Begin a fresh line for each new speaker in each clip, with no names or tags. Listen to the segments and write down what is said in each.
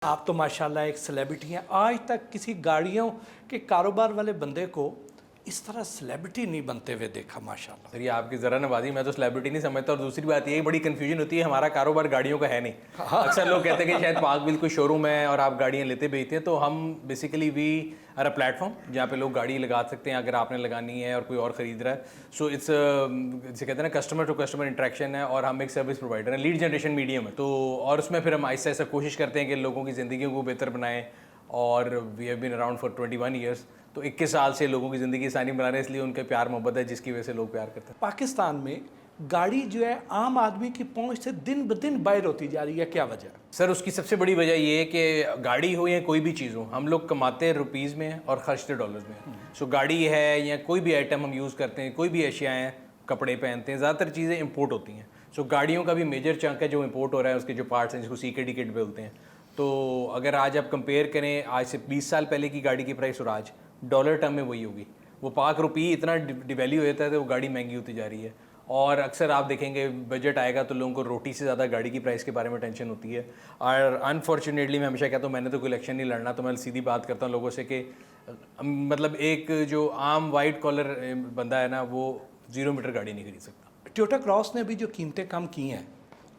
आप तो माशाल्लाह एक सेलिब्रिटी हैं। आज तक किसी गाड़ियों के कारोबार वाले बंदे को इस तरह सेलिब्रिटी नहीं बनते हुए देखा माशाल्लाह।
सर ये आपकी ज़रा नवाजी, मैं तो सेलिब्रिटी नहीं समझता। और दूसरी बात ये बड़ी कन्फ्यूजन होती है, हमारा कारोबार गाड़ियों का है नहीं। अक्सर लोग कहते हैं कि शायद पाक बिल कोई शोरूम है और आप गाड़ियाँ लेते बेचते हैं। तो हम basically we are a platform जहाँ पे लोग गाड़ी लगा सकते हैं अगर आपने लगानी है और कोई और ख़रीद रहा है। सो इट्स जिसे कहते हैं ना कस्टमर टू कस्टमर इंटरेक्शन है, और हम एक सर्विस प्रोवाइडर हैं, लीड जनरेशन मीडियम है। तो और उसमें फिर हम ऐसा ऐसा कोशिश करते हैं कि लोगों की ज़िंदगी को बेहतर बनाएं। और we have been around for 21 years. तो 21 साल से लोगों की ज़िंदगी आसानी बना रहे हैं, इसलिए उनके प्यार मोहब्बत है जिसकी वजह से लोग प्यार करते हैं।
पाकिस्तान में गाड़ी जो है आम आदमी की पहुंच से दिन ब दिन बाहर होती जा रही है, क्या वजह?
सर उसकी सबसे बड़ी वजह ये है कि गाड़ी हो या कोई भी चीज़ हो, हम लोग कमाते रुपीज़ में और खर्चते डॉलर्स में। सो गाड़ी है या कोई भी आइटम हम यूज़ करते हैं, कोई भी अशिया हैं, कपड़े पहनते हैं, ज़्यादातर चीज़ें इंपोर्ट होती हैं। सो गाड़ियों का भी मेजर चंक है जो इंपोर्ट हो रहा है, उसके जो पार्ट्स हैं जिसको CKD किट बोलते हैं। तो अगर आज आप कंपेयर करें आज से 20 साल पहले की गाड़ी की प्राइस और आज, डॉलर टर्म में वही होगी। वो पाक रुपये इतना डिवैल्यू होता है तो वो गाड़ी महंगी होती जा रही है। और अक्सर आप देखेंगे बजट आएगा तो लोगों को रोटी से ज़्यादा गाड़ी की प्राइस के बारे में टेंशन होती है। और अनफॉर्चुनेटली मैं हमेशा कहता हूँ मैंने तो कोई इलेक्शन नहीं लड़ना, तो मैं सीधी बात करता हूँ लोगों से कि मतलब एक जो आम वाइट कॉलर बंदा है ना, वो 0 मीटर गाड़ी नहीं खरीद सकता।
टोयोटा क्रॉस ने भी जो कीमतें कम की हैं,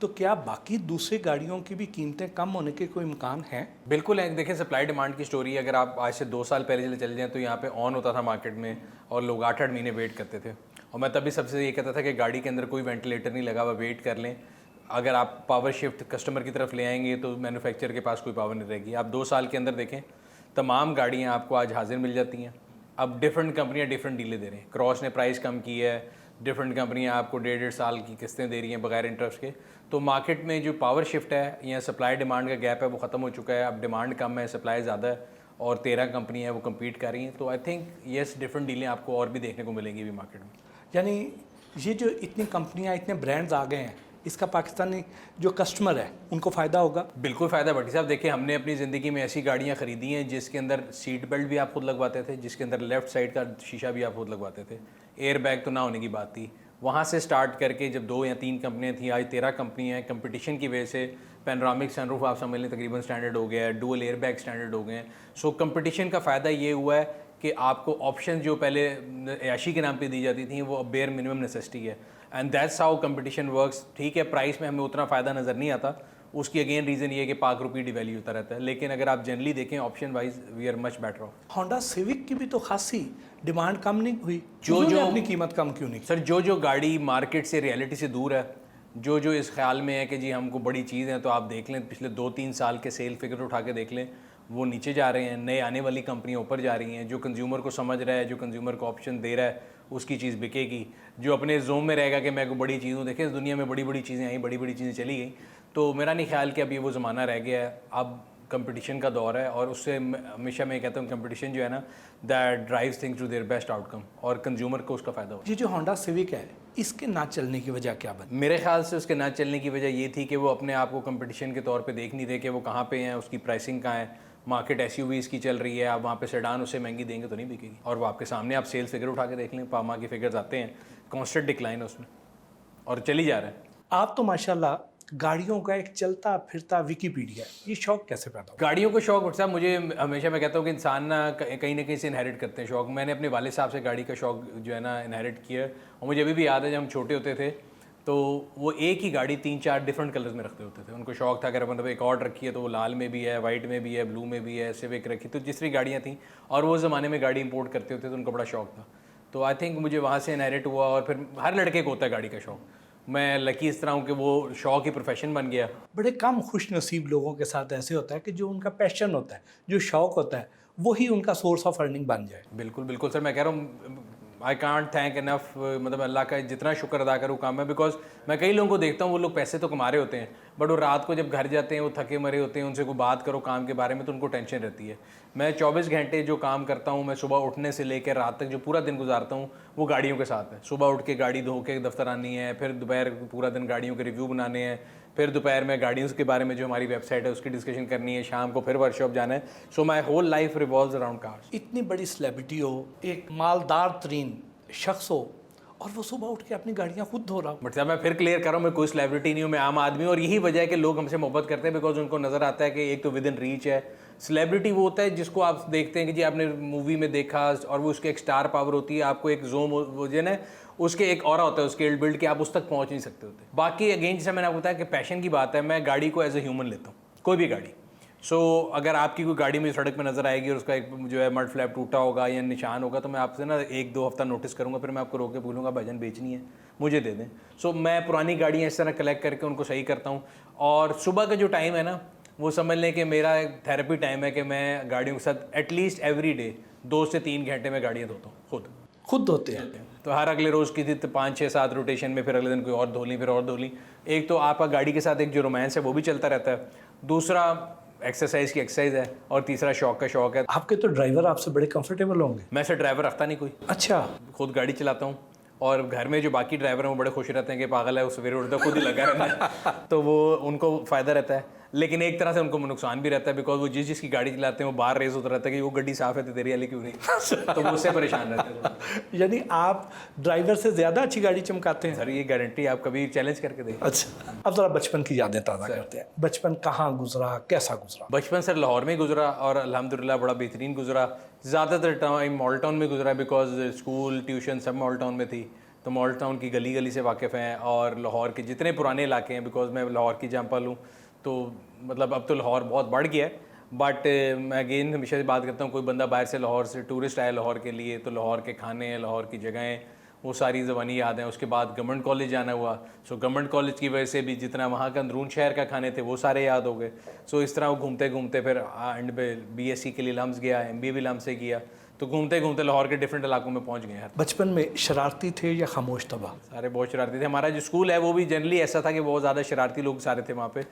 तो क्या बाकी दूसरी गाड़ियों की भी कीमतें कम होने के कोई इम्कान है?
बिल्कुल है। देखिए सप्लाई डिमांड की स्टोरी है। अगर आप आज से 2 साल पहले चले जाएँ तो यहाँ पे ऑन होता था मार्केट में और लोग 8-8 महीने वेट करते थे। और मैं तभी सबसे ये कहता था कि गाड़ी के अंदर कोई वेंटिलेटर नहीं लगा हुआ, वेट कर लें। अगर आप पावर शिफ्ट कस्टमर की तरफ ले आएंगे तो मैन्युफैक्चर के पास कोई पावर नहीं रहेगी। आप 2 साल के अंदर देखें तमाम गाड़ियाँ आपको आज हाजिर मिल जाती हैं। अब डिफरेंट कंपनियाँ डिफरेंट डीलें दे रही हैं। क्रॉस ने प्राइस कम की है, डिफरेंट कंपनियाँ आपको 1.5 साल की किस्तें दे रही हैं बगैर इंटरेस्ट के। तो मार्केट में जो पावर शिफ्ट है या सप्लाई डिमांड का गैप है वो ख़त्म हो चुका है। अब डिमांड कम है, सप्लाई ज़्यादा है, और 13 कंपनी है वो कम्पीट कर रही हैं। तो आई थिंक येस डिफरेंट डीलें आपको और भी देखने को मिलेंगी भी मार्केट में।
यानी ये जो इतनी कंपनियां, इतने ब्रांड्स आ गए हैं, इसका पाकिस्तानी जो कस्टमर है उनको फ़ायदा होगा?
बिल्कुल फ़ायदा भट्टी साहब। देखिए हमने अपनी ज़िंदगी में ऐसी गाड़ियाँ ख़रीदी हैं जिसके अंदर सीट बेल्ट भी आप खुद लगवाते थे, जिसके अंदर लेफ़्ट साइड का शीशा भी आप खुद लगवाते थे, एयर बैग तो ना होने की बात थी। वहाँ से स्टार्ट करके जब 2 या 3 कंपनियाँ थी, आज 13 कंपनियाँ हैं। कंपटीशन की वजह से पैनोरामिक सनरूफ आप समझ लें तकरीबन स्टैंडर्ड हो गया है, डुअल एयर बैग स्टैंडर्ड हो गए हैं। सो कंपटीशन का फ़ायदा ये हुआ है कि आपको ऑप्शन जो पहले ऐशी के नाम पे दी जाती थी वो अब बेयर मिनिमम नेसेसिटी है। And that's how competition works. ठीक है प्राइस में हमें उतना फ़ायदा नज़र नहीं आता, उसकी अगेन रीज़न ये है कि पाक रुपये डिवैल्यू होता रहता है। लेकिन अगर आप जनरली देखें option wise we are much better off.
Honda Civic की भी तो खासी डिमांड कम नहीं हुई,
जो
अपनी कीमत कम क्यों नहीं?
सर जो गाड़ी मार्केट से रियलिटी से दूर है, जो इस ख्याल में है कि जी हमको बड़ी चीज़ है, तो आप देख लें पिछले 2-3 साल के सेल फिगर उठा के देख लें, वो नीचे जा रहे हैं। नए आने वाली कंपनियां ऊपर जा रही हैं। जो कंज्यूमर को समझ रहा है, जो कंज्यूमर को ऑप्शन दे रहा है, उसकी चीज़ बिकेगी। जो अपने जोन में रहेगा कि मैं कोई बड़ी चीज़ हूँ, देखें इस दुनिया में बड़ी बड़ी चीज़ें आई, बड़ी बड़ी चीज़ें चली गई। तो मेरा नहीं ख्याल कि अभी वो ज़माना रह गया है। अब कंपटीशन का दौर है, और उससे हमेशा मैं कहता हूँ कंपटीशन जो है ना, that drives things to their best outcome, और कंज्यूमर को उसका फ़ायदा हो।
ये जो होंडा सिविक है, इसके ना चलने की वजह क्या बनी?
मेरे ख्याल से उसके ना चलने की वजह ये थी कि वो अपने आप को कंपटीशन के तौर पे देख नहीं रहे कि वो कहाँ पे हैं, उसकी प्राइसिंग कहाँ है। मार्केट SUVs की चल रही है, आप वहाँ पे सेडान उससे महंगी देंगे तो नहीं बिकेगी। और वो आपके सामने आप सेल्स फिगर उठा के देख लें, पामा के फिगर्स आते हैं, कॉन्स्टेंट डिक्लाइन है उसमें और चली जा रहा है।
आप तो माशाल्लाह गाड़ियों का एक चलता फिरता विकीपीडिया है, ये शौक कैसे पैदा हुआ?
गाड़ियों को शौक साहब, मुझे हमेशा मैं कहता हूँ कि इंसान ना कहीं ना कहीं से इनहेरिट करते हैं शौक। मैंने अपने वाले साहब से गाड़ी का शौक जो है ना इनहेरिट किया, और मुझे अभी भी याद है जब हम छोटे होते थे तो वो एक ही गाड़ी 3-4 डिफरेंट कलर्स में रखते होते थे। उनको शौक था अगर मतलब एक और रखी है तो वो लाल में भी है, वाइट में भी है, ब्लू में भी है, सिविक रखी, तो जिस भी गाड़ियाँ थी। और वो ज़माने में गाड़ी इंपोर्ट करते होते तो उनको बड़ा शौक था। तो आई थिंक मुझे वहाँ से इनहेरिट हुआ, और फिर हर लड़के को होता है गाड़ी का शौक। मैं लकी इस तरह हूँ कि वो शौक ही प्रोफेशन बन गया।
बड़े कम खुश नसीब लोगों के साथ ऐसे होता है कि जो उनका पैशन होता है, जो शौक होता है, वही उनका सोर्स ऑफ अर्निंग बन जाए।
बिल्कुल बिल्कुल सर, मैं कह रहा हूँ आई कांट थैंक इनफ, मतलब अल्लाह का जितना शुक्र अदा करूँ काम है। बिकॉज मैं कई लोगों को देखता हूँ वो लोग पैसे तो कमा रहे होते हैं, बट वो रात को जब घर जाते हैं वो थके मरे होते हैं, उनसे कोई बात करो काम के बारे में तो उनको टेंशन रहती है। मैं 24 घंटे जो काम करता हूँ, मैं सुबह उठने से लेकर रात तक जो पूरा दिन गुजारता हूँ वो गाड़ियों के साथ है। सुबह उठ के गाड़ी धो के दफ्तर आनी है, फिर दोपहर पूरा दिन गाड़ियों के रिव्यू बनाने हैं, फिर दोपहर में गाड़ियों के बारे में जो हमारी वेबसाइट है उसकी डिस्कशन करनी है, शाम को फिर वर्कशॉप जाना है। So my whole life revolves around cars.
इतनी बड़ी सेलिब्रिटी हो, एक मालदार तरीन शख्स हो, और वो सुबह उठ के अपनी गाड़ियाँ खुद धो रहा हो।
बट मैं फिर क्लियर कर रहा हूँ, मैं कोई सेलिब्रिटी नहीं हूँ, मैं आम आदमी हूँ। और यही वजह है कि लोग हमसे मोहब्बत करते हैं, बिकॉज उनको नज़र आता है कि एक तो विद इन रीच है। सेलिब्रिटी वो होता है जिसको आप देखते हैं कि जी आपने मूवी में देखा और वो उसके एक स्टार पावर होती है, आपको एक जोम वो जो है उसके एक ऑरा होता है, उसके बिल्ड के आप उस तक पहुँच नहीं सकते होते। बाकी अगेन जैसे मैंने आपको बताया कि पैशन की बात है, मैं गाड़ी को एज ए ह्यूमन लेता हूँ, कोई भी गाड़ी। अगर आपकी कोई गाड़ी में सड़क पे नज़र आएगी और उसका एक जो है मड फ्लैप टूटा होगा या निशान होगा, तो मैं आपसे ना 1-2 हफ्ता नोटिस करूंगा, फिर मैं आपको रोक के बोलूँगा भाईजान बेचनी है, मुझे दे दें। मैं पुरानी गाड़ियाँ इस तरह कलेक्ट करके उनको सही करता हूँ। और सुबह का जो टाइम है ना, वो समझ लें कि मेरा एक थेरेपी टाइम है कि मैं गाड़ियों के साथ एटलीस्ट एवरी डे 2 से 3 घंटे में गाड़ियाँ धोता हूँ
खुद धोते हैं।
तो हर अगले रोज़ की थी 5-6-7 रोटेशन में, फिर अगले दिन कोई और धो ली, फिर और धो ली। एक तो आपका गाड़ी के साथ एक जो रोमांस है वो भी चलता रहता है, दूसरा एक्सरसाइज की एक्सरसाइज है, और तीसरा शौक का शौक है।
आपके तो ड्राइवर आपसे बड़े कंफर्टेबल होंगे।
मैं से ड्राइवर रखता नहीं कोई,
अच्छा।
खुद गाड़ी चलाता हूँ। और घर में जो बाकी ड्राइवर हैं वो बड़े खुश रहते हैं कि पागल है, वो सवेरे उठता खुद ही लगा रहता है तो वो उनको फ़ायदा रहता है, लेकिन एक तरह से उनको नुकसान भी रहता है, बिकॉज वो जिसकी गाड़ी चलाते हैं वो बाहर रेस होता रहता है कि वो गाड़ी साफ़ है तो तेरी वाली क्यों नहीं तो वो उससे परेशान रहते हैं।
यानी आप ड्राइवर से ज़्यादा अच्छी गाड़ी चमकाते हैं।
सर ये गारंटी, आप कभी चैलेंज करके देखिए।
अच्छा, अब ज़रा बचपन की यादें ताज़ा करते हैं। बचपन कहाँ गुजरा, कैसा गुजरा?
बचपन सर लाहौर में गुजरा, और अल्हम्दुलिल्लाह बड़ा बेहतरीन गुजरा। ज़्यादातर टाइम मॉल टाउन में गुजरा, बिकॉज स्कूल ट्यूशन सब मॉल टाउन में थी, तो मॉल टाउन की गली गली से वाकिफ़ हैं। और लाहौर के जितने पुराने इलाके हैं, बिकॉज मैं लाहौर की जंपल हूँ, तो मतलब अब तो लाहौर बहुत बढ़ गया है। बट मैं अगेन हमेशा से बात करता हूँ, कोई बंदा बाहर से लाहौर से टूरिस्ट आया लाहौर के लिए, तो लाहौर के खाने, लाहौर की जगहें, वो सारी ज़बानी याद हैं। उसके बाद गवर्नमेंट कॉलेज जाना हुआ, गवर्नमेंट कॉलेज की वजह से भी जितना वहाँ का अंदरून शहर का खाने थे वो सारे याद हो गए। इस तरह वो घूमते घूमते फिर एंड पे BSc के लिए लम्स गया, MBA भी लम्स से किया, तो घूमते घूमते लाहौर के डिफरेंट इलाकों में पहुंच गए हैं।
बचपन में शरारती थे या खामोश तबा?
सारे बहुत शरारती थे। हमारा जो स्कूल है वो भी जनरली ऐसा था कि बहुत ज़्यादा शरारती लोग सारे थे वहाँ पे।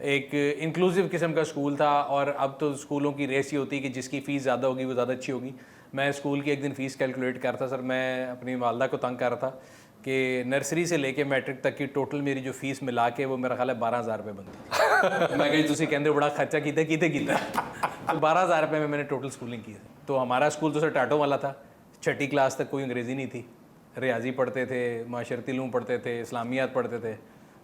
एक इंक्लूसिव किस्म का स्कूल था, और अब तो स्कूलों की रेस ही होती है कि जिसकी फ़ीस ज़्यादा होगी वो ज़्यादा अच्छी होगी। मैं स्कूल की एक दिन फ़ीस कैलकुलेट कर रहा था सर, मैं अपनी वालदा को तंग कर रहा था कि नर्सरी से लेके मैट्रिक तक की टोटल मेरी जो फ़ीस मिला के वो मेरा ख्याल है 12,000 रुपये बनती। मैं कही तुसी कहते बड़ा खर्चा कीता तो 12,000 रुपये में मैंने टोटल स्कूलिंग की है। तो हमारा स्कूल तो सर टाटो वाला था, 6ठी क्लास तक कोई अंग्रेज़ी नहीं थी, रियाजी पढ़ते थे, माशरती इल्म पढ़ते थे, इस्लामियात पढ़ते थे।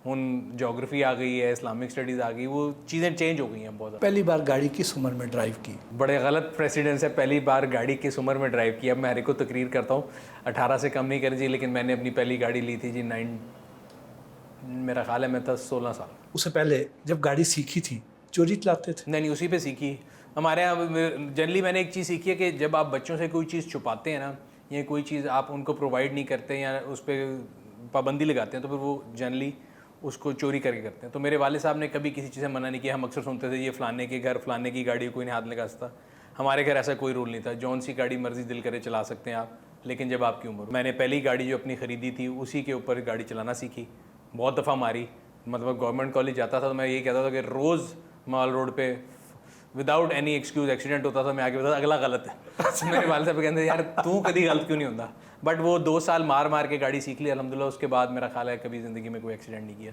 हुन जोग्राफ़ी आ गई है, इस्लामिक स्टडीज़ आ गई, वो चीज़ें चेंज हो गई हैं बहुत।
पहली बार गाड़ी किस उम्र में ड्राइव की?
बड़े गलत प्रेसिडेंस है, पहली बार गाड़ी किस उम्र में ड्राइव की। अब मैं हर एक को तकरीर करता हूँ, 18 से कम नहीं कर जी, लेकिन मैंने अपनी पहली गाड़ी ली थी जी मेरा ख्याल है मैं था 16 साल।
उससे पहले जब गाड़ी सीखी थी चोरी चलाते थे?
नहीं, उसी पे सीखी। हमारे यहाँ जनरली मैंने एक चीज़ सीखी है कि जब आप बच्चों से कोई चीज़ छुपाते हैं ना, या कोई चीज़ आप उनको प्रोवाइड नहीं करते या उस पर पाबंदी लगाते हैं, तो फिर वो जनरली उसको चोरी करके करते हैं। तो मेरे वाले साहब ने कभी किसी चीज़ से मना नहीं किया। हम अक्सर सुनते थे ये फ़लाने के घर फ़लाने की गाड़ी कोई नहीं हाथ लगा सकता। हमारे घर ऐसा कोई रूल नहीं था, जौन सी गाड़ी मर्जी दिल करे चला सकते हैं आप, लेकिन जब आपकी उम्र। मैंने पहली गाड़ी जो अपनी ख़रीदी थी उसी के ऊपर गाड़ी चलाना सीखी, बहुत दफ़ा मारी। मतलब गवर्नमेंट कॉलेज जाता था तो मैं ये कहता था कि रोज़ माल रोड पे विदाउट एनी एक्सक्यूज़ एक्सीडेंट होता था, मैं आगे बताता अगला गलत है मेरे वाले साहब कहते यार तू कभी गलत क्यों नहीं होता। बट वो 2 साल मार के गाड़ी सीख ली अल्हम्दुलिल्लाह। उसके बाद मेरा ख्याल है कभी ज़िंदगी में कोई एक्सीडेंट नहीं किया।